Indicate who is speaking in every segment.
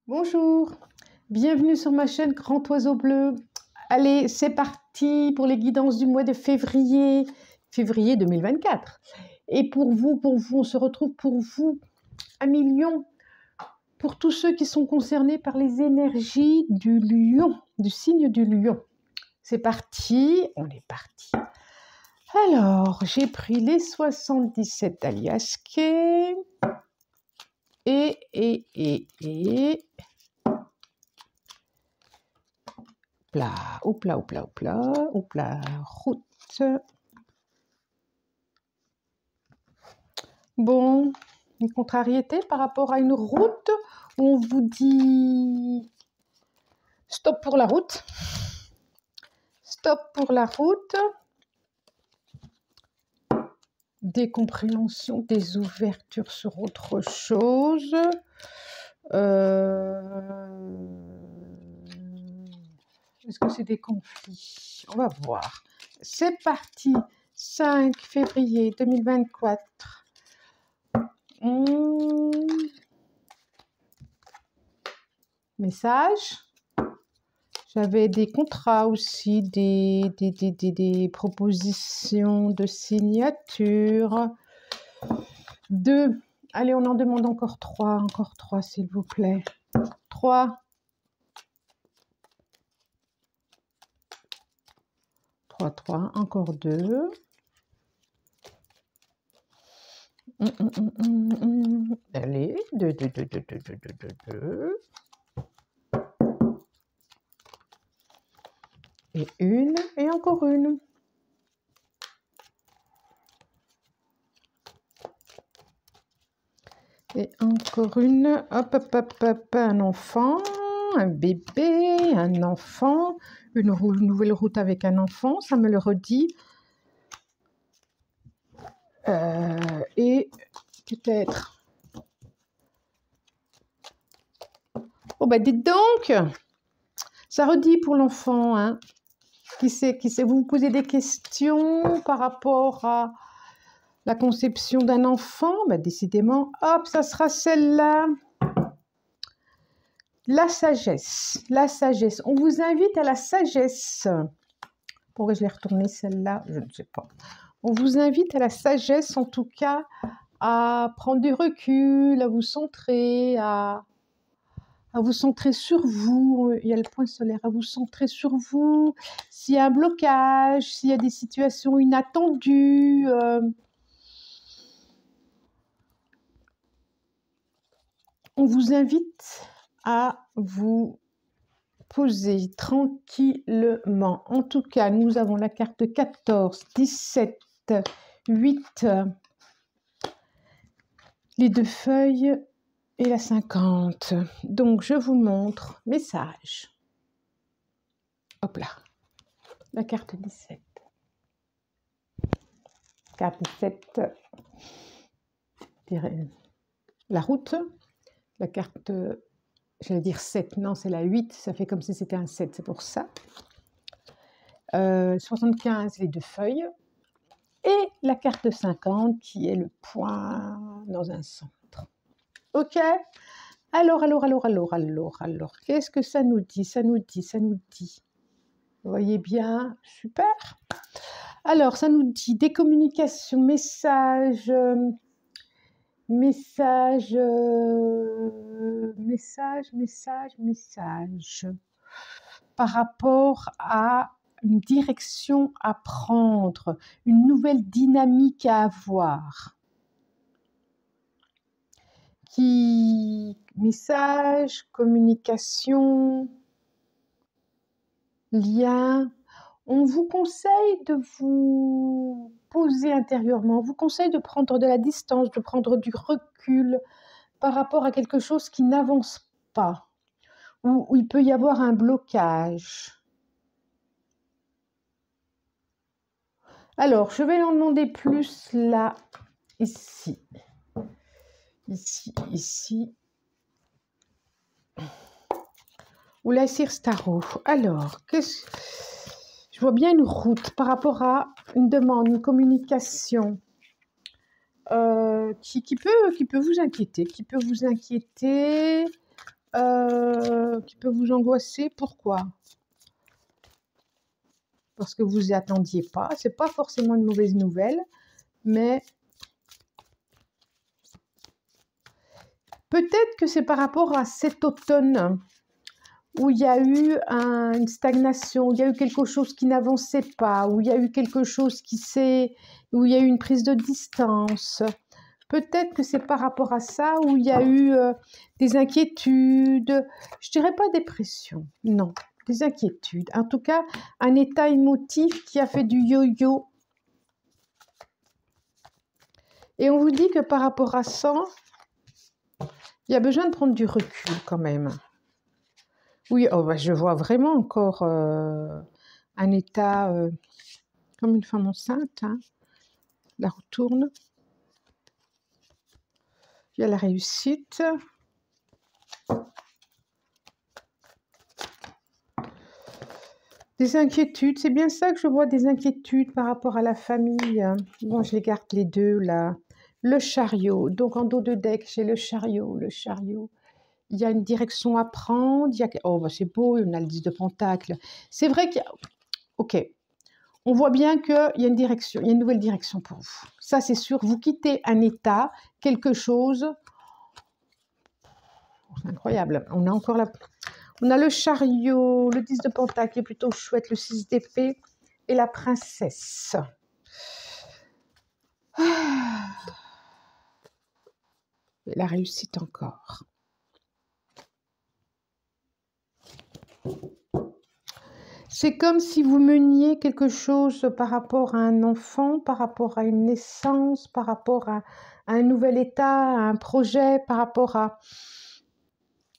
Speaker 1: Bonjour, bienvenue sur ma chaîne Grand Oiseau Bleu. Allez, c'est parti pour les guidances du mois de février 2024. Et pour vous, on se retrouve pour vous, 1 million, pour tous ceux qui sont concernés par les énergies du lion, du signe du lion. C'est parti, on est parti. Alors, j'ai pris les 77 Aliasquet et plat, route. Bon, une contrariété par rapport à une route où on vous dit stop pour la route. Stop pour la route. Des compréhensions, des ouvertures sur autre chose. Est-ce que c'est des conflits? On va voir. C'est parti. 5 février 2024. Message. J'avais des contrats aussi, des propositions de signature. 2. Allez, on en demande encore 3. Encore 3, s'il vous plaît. 3. 3, encore 2. Allez, 2. Et 1, et encore 1. Et encore une. Hop, un enfant, un bébé, un enfant, une nouvelle route avec un enfant, ça me le redit. Et peut-être. Oh bah dites donc, ça redit pour l'enfant, hein. Qui sait, vous vous posez des questions par rapport à la conception d'un enfant, bah décidément, hop, ça sera celle-là. La sagesse, la sagesse. On vous invite à la sagesse. Pourquoi je l'ai retournée celle-là? Je ne sais pas. On vous invite à la sagesse, en tout cas, à prendre du recul, à vous centrer, à vous centrer sur vous. Il y a le point solaire, à vous centrer sur vous. S'il y a un blocage, s'il y a des situations inattendues, on vous invite à vous poser tranquillement. En tout cas, nous avons la carte 14, 17, 8, les 2 feuilles et la 50. Donc, je vous montre message. Hop là, la carte 17. Carte 17, la route. La carte, j'allais dire 7, non, c'est la 8, ça fait comme si c'était un 7, c'est pour ça. 75, les 2 feuilles. Et la carte 50, qui est le point dans un centre. Ok? Alors, qu'est-ce que ça nous dit? Ça nous dit. Vous voyez bien? Super. Alors, ça nous dit des communications, messages, par rapport à une direction à prendre, une nouvelle dynamique à avoir. Message, communication, lien. On vous conseille de vous poser intérieurement, on vous conseille de prendre de la distance, de prendre du recul par rapport à quelque chose qui n'avance pas, où il peut y avoir un blocage. Alors, je vais en demander plus là, ici. Ou la Circe Tarot. Alors, je vois bien une route par rapport à une demande, une communication qui peut vous inquiéter, qui peut vous angoisser. Pourquoi? Parce que vous n'y attendiez pas. Ce n'est pas forcément une mauvaise nouvelle, mais peut-être que c'est par rapport à cet automne où il y a eu une stagnation, où il y a eu quelque chose qui n'avançait pas, où il y a eu quelque chose où il y a eu une prise de distance. Peut-être que c'est par rapport à ça où il y a eu des inquiétudes, je dirais pas dépression, non, des inquiétudes. En tout cas, un état émotif qui a fait du yo-yo. Et on vous dit que par rapport à ça, il y a besoin de prendre du recul quand même. Oui, oh bah, je vois vraiment encore un état comme une femme enceinte. Hein. La retourne. Il y a la réussite. Des inquiétudes, c'est bien ça que je vois, des inquiétudes par rapport à la famille. Bon, je les garde les deux là. Le chariot, donc en dos de deck, j'ai le chariot, le chariot. Il y a une direction à prendre. Oh, bah, c'est beau, on a le 10 de Pentacle. C'est vrai qu'il y a... Ok, on voit bien qu'il y a une direction, il y a une nouvelle direction pour vous. Ça, c'est sûr, vous quittez un état, quelque chose. C'est incroyable, on a encore la... On a le chariot, le 10 de Pentacle qui est plutôt chouette, le 6 d'épée et la princesse. Et la réussite encore. C'est comme si vous meniez quelque chose par rapport à un enfant, par rapport à une naissance, par rapport à un nouvel état, à un projet, par rapport à...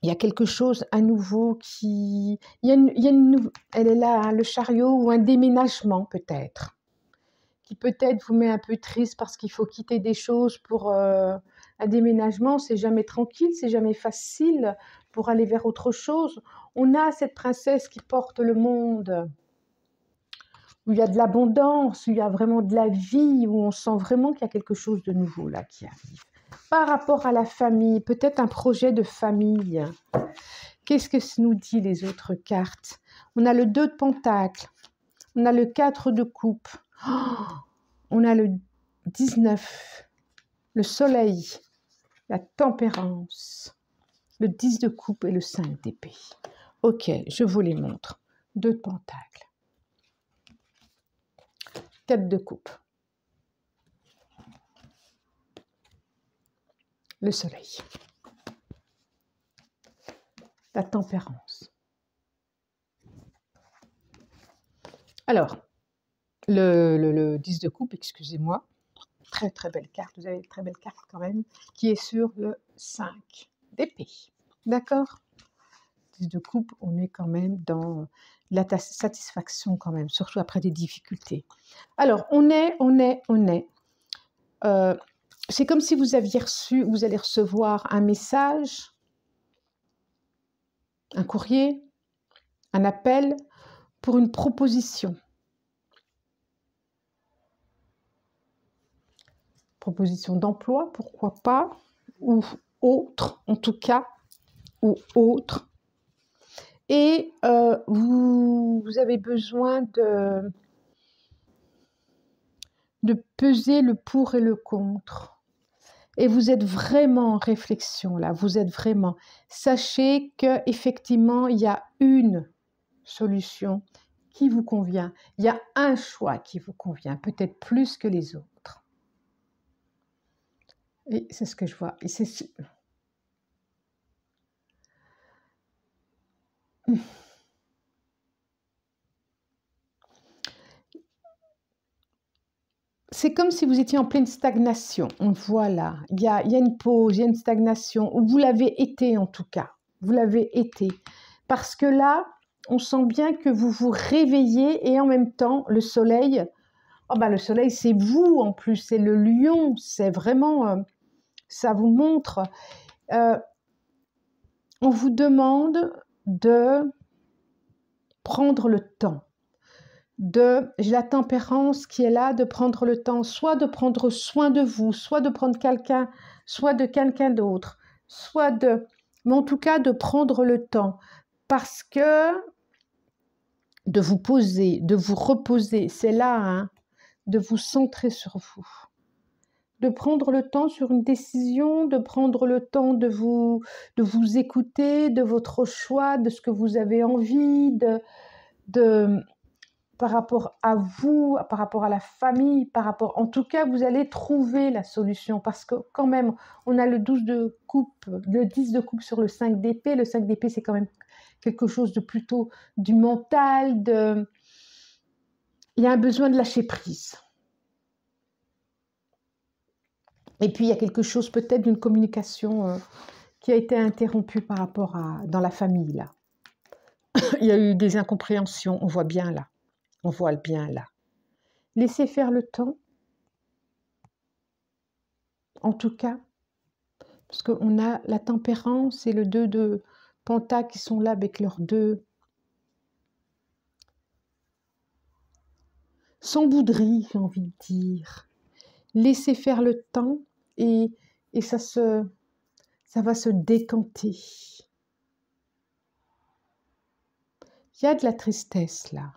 Speaker 1: Il y a quelque chose à nouveau qui... Elle est là, hein, le chariot ou un déménagement peut-être, qui peut-être vous met un peu triste parce qu'il faut quitter des choses pour... Un déménagement, c'est jamais tranquille, c'est jamais facile pour aller vers autre chose. On a cette princesse qui porte le monde, où il y a de l'abondance, où il y a vraiment de la vie, où on sent vraiment qu'il y a quelque chose de nouveau là qui arrive. Par rapport à la famille, peut-être un projet de famille. Qu'est-ce que ça nous dit les autres cartes? On a le 2 de Pentacle, on a le 4 de coupe, on a le 19, le soleil, la tempérance, le 10 de coupe et le 5 d'épée. Ok, je vous les montre. 2 de Pentacle, 4 de coupe, le soleil, la tempérance. Alors, le 10 de coupe, excusez-moi, très très belle carte, vous avez une très belle carte quand même, qui est sur le 5 d'épée. D'accord? 10 de coupe, on est quand même dans la satisfaction quand même, surtout après des difficultés. Alors, c'est comme si vous allez recevoir un message, un courrier, un appel pour une proposition. Proposition d'emploi, pourquoi pas, ou autre, en tout cas, ou autre. Et vous avez besoin de peser le pour et le contre. Et vous êtes vraiment en réflexion là, vous êtes vraiment. Sachez qu'effectivement, il y a une solution qui vous convient. Il y a un choix qui vous convient, peut-être plus que les autres. Et c'est ce que je vois. Et c'est comme si vous étiez en pleine stagnation. Voilà, il y a une pause, il y a une stagnation. Vous l'avez été en tout cas. Vous l'avez été. Parce que là, on sent bien que vous vous réveillez et en même temps, le soleil, le soleil c'est vous en plus, c'est le lion, c'est vraiment, ça vous montre. On vous demande de prendre le temps. J'ai la tempérance qui est là, de prendre le temps, soit de prendre soin de vous, soit de prendre quelqu'un, soit de quelqu'un d'autre, soit de mais en tout cas de prendre le temps, parce que de vous poser, de vous reposer, c'est là, hein, de vous centrer sur vous, de prendre le temps sur une décision, de prendre le temps de vous écouter, de votre choix, de ce que vous avez envie, de par rapport à vous, par rapport à la famille, par rapport... En tout cas, vous allez trouver la solution, parce que quand même, on a le 12 de coupe, le 10 de coupe sur le 5 d'épée. Le 5 d'épée, c'est quand même quelque chose de plutôt du mental, il y a un besoin de lâcher prise. Et puis, il y a quelque chose peut-être d'une communication qui a été interrompue par rapport à... dans la famille, là. Il y a eu des incompréhensions, on voit bien là. On voit le bien là. Laissez faire le temps, en tout cas, parce qu'on a la tempérance et le 2 de Pentacle qui sont là avec leurs deux. Sans bouderie, j'ai envie de dire. Laissez faire le temps et ça va se décanter. Il y a de la tristesse là.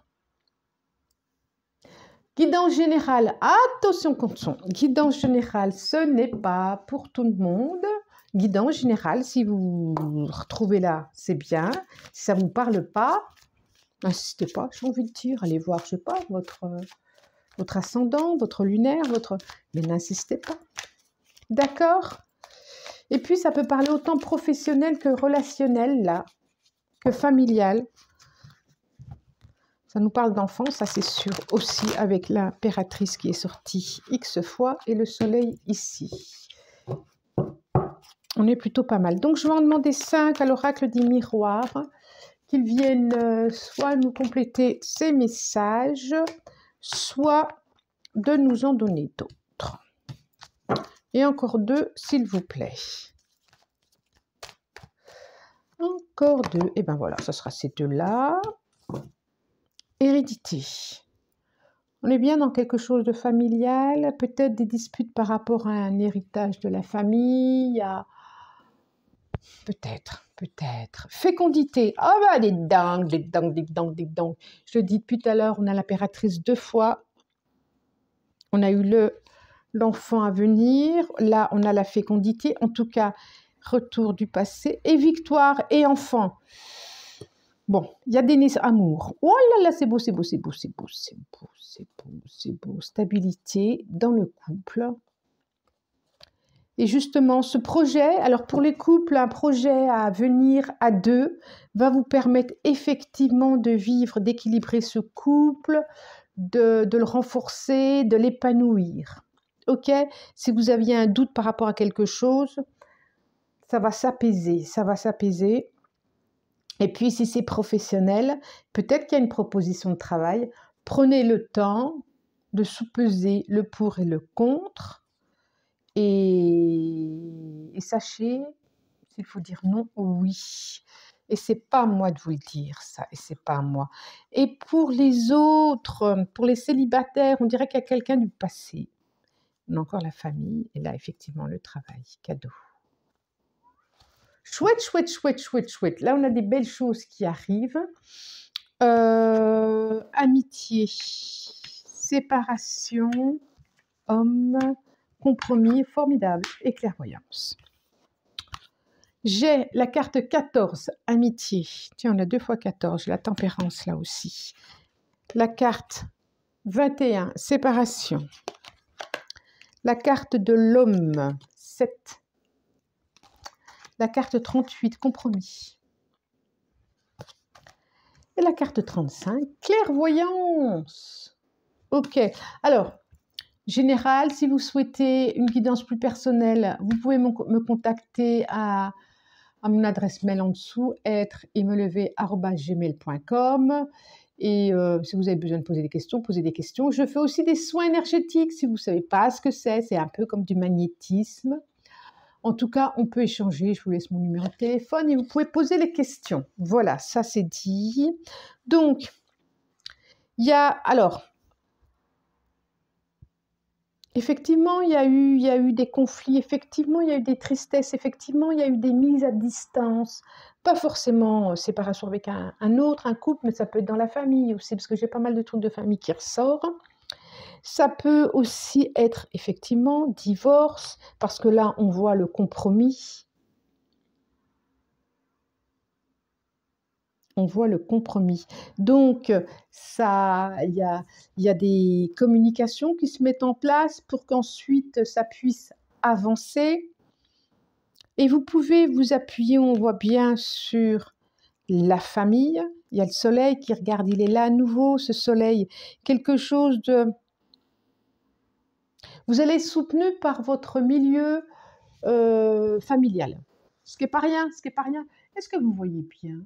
Speaker 1: Guidance générale, attention Canson, guidance générale, ce n'est pas pour tout le monde. Guidance générale, si vous retrouvez là, c'est bien. Si ça ne vous parle pas, n'insistez pas, j'ai envie de dire, allez voir, je sais pas, votre ascendant, votre lunaire, mais n'insistez pas. D'accord? Et puis, ça peut parler autant professionnel que relationnel, là, que familial. Ça nous parle d'enfants, ça c'est sûr aussi, avec l'impératrice qui est sortie X fois et le soleil ici. On est plutôt pas mal. Donc, je vais en demander 5 à l'oracle des miroirs, qu'ils viennent soit nous compléter ces messages, soit de nous en donner d'autres. Et encore 2, s'il vous plaît. Encore 2. Et ben voilà, ce sera ces deux-là. Hérédité. On est bien dans quelque chose de familial, peut-être des disputes par rapport à un héritage de la famille, peut-être. Fécondité. Ah bah des dingues. Je le dis depuis tout à l'heure, on a l'impératrice 2 fois. On a eu l'enfant à venir. Là, on a la fécondité. En tout cas, retour du passé et victoire et enfant. Bon, il y a des amours. Oh là là, c'est beau. Stabilité dans le couple. Et justement, ce projet, alors pour les couples, un projet à venir à 2 va vous permettre effectivement de vivre, d'équilibrer ce couple, de le renforcer, de l'épanouir. Ok? Si vous aviez un doute par rapport à quelque chose, ça va s'apaiser. Et puis, si c'est professionnel, peut-être qu'il y a une proposition de travail. Prenez le temps de sous-peser le pour et le contre. Et sachez s'il faut dire non ou oui. Et c'est pas à moi de vous le dire, ça. Et c'est pas à moi. Et pour les autres, pour les célibataires, on dirait qu'il y a quelqu'un du passé. On a encore la famille. Et là, effectivement, le travail. Cadeau. Chouette. Là, on a des belles choses qui arrivent. Amitié, séparation, homme, compromis, formidable et clairvoyance. J'ai la carte 14, amitié. Tiens, on a 2 fois 14, la tempérance là aussi. La carte 21, séparation. La carte de l'homme, 7. La carte 38, compromis. Et la carte 35, clairvoyance. Ok, alors, général, si vous souhaitez une guidance plus personnelle, vous pouvez me contacter à mon adresse mail en dessous, être-et-me-lever@gmail.com. Et si vous avez besoin de poser des questions, posez des questions. Je fais aussi des soins énergétiques, si vous ne savez pas ce que c'est un peu comme du magnétisme. En tout cas, on peut échanger, je vous laisse mon numéro de téléphone et vous pouvez poser les questions. Voilà, ça c'est dit. Donc, il y a, alors, Effectivement, il y a eu des conflits, effectivement, il y a eu des tristesses, effectivement, il y a eu des mises à distance. Pas forcément séparation avec un autre, un couple, mais ça peut être dans la famille aussi, parce que j'ai pas mal de trucs de famille qui ressortent. Ça peut aussi être effectivement divorce, parce que là, on voit le compromis. On voit le compromis. Donc, il y a des communications qui se mettent en place pour qu'ensuite ça puisse avancer. Et vous pouvez vous appuyer, on voit bien, sur la famille. Il y a le soleil qui regarde, il est là à nouveau, ce soleil. Quelque chose de... Vous allez être soutenu par votre milieu familial. Ce qui n'est pas rien, ce qui n'est pas rien. Est-ce que vous voyez bien?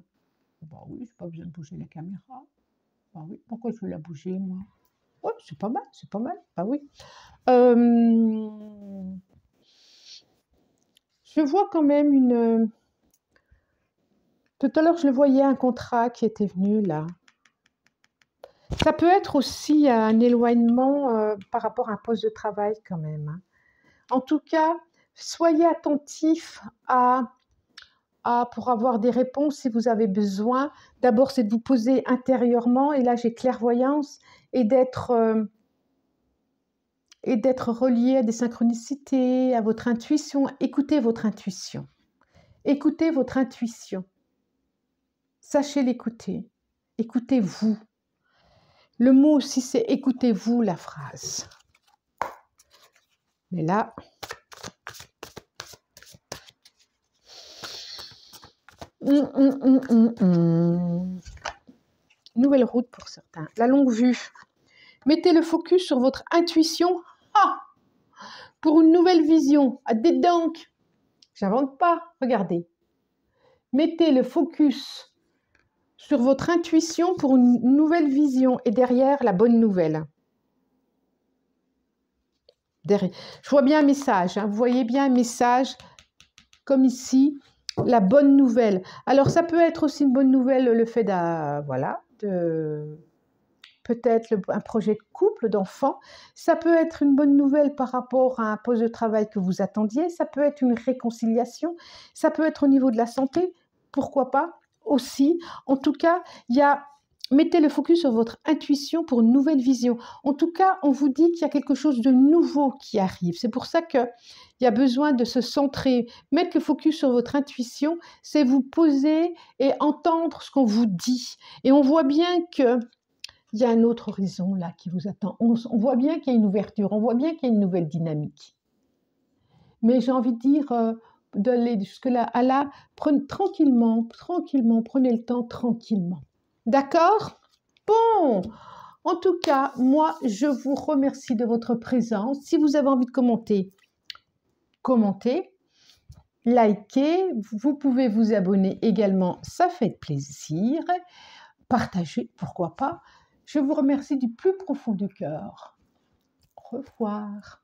Speaker 1: Bah oui, je n'ai pas besoin de bouger la caméra. Bah oui, pourquoi je veux la bouger, moi? Ouais, c'est pas mal, c'est pas mal. Bah oui. Je vois quand même une... Tout à l'heure, je le voyais, un contrat qui était venu là. Ça peut être aussi un éloignement par rapport à un poste de travail quand même, hein. En tout cas, soyez attentifs pour avoir des réponses si vous avez besoin. D'abord, c'est de vous poser intérieurement, et là j'ai clairvoyance, et d'être relié à des synchronicités, à votre intuition. Écoutez votre intuition. Écoutez votre intuition. Sachez l'écouter. Écoutez-vous. Le mot aussi, c'est écoutez-vous, la phrase. Mais là, nouvelle route pour certains. La longue vue. Mettez le focus sur votre intuition pour une nouvelle vision. Ah, dites donc, j'invente pas, regardez. Mettez le focus sur votre intuition pour une nouvelle vision, et derrière, la bonne nouvelle. Derrière. Je vois bien un message, hein. Vous voyez bien un message, comme ici, la bonne nouvelle. Alors, ça peut être aussi une bonne nouvelle, le fait de peut-être un projet de couple, d'enfant. Ça peut être une bonne nouvelle par rapport à un poste de travail que vous attendiez. Ça peut être une réconciliation. Ça peut être au niveau de la santé. Pourquoi pas aussi. En tout cas, mettez le focus sur votre intuition pour une nouvelle vision. En tout cas, on vous dit qu'il y a quelque chose de nouveau qui arrive. C'est pour ça qu'il y a besoin de se centrer. Mettre le focus sur votre intuition, c'est vous poser et entendre ce qu'on vous dit. Et on voit bien qu'il y a un autre horizon là qui vous attend. On voit bien qu'il y a une ouverture, on voit bien qu'il y a une nouvelle dynamique. Mais j'ai envie de dire d'aller jusque-là, tranquillement, prenez le temps tranquillement. D'accord? Bon, en tout cas, moi, je vous remercie de votre présence. Si vous avez envie de commenter, commentez, likez, vous pouvez vous abonner également, ça fait plaisir. Partagez, pourquoi pas. Je vous remercie du plus profond du cœur. Au revoir.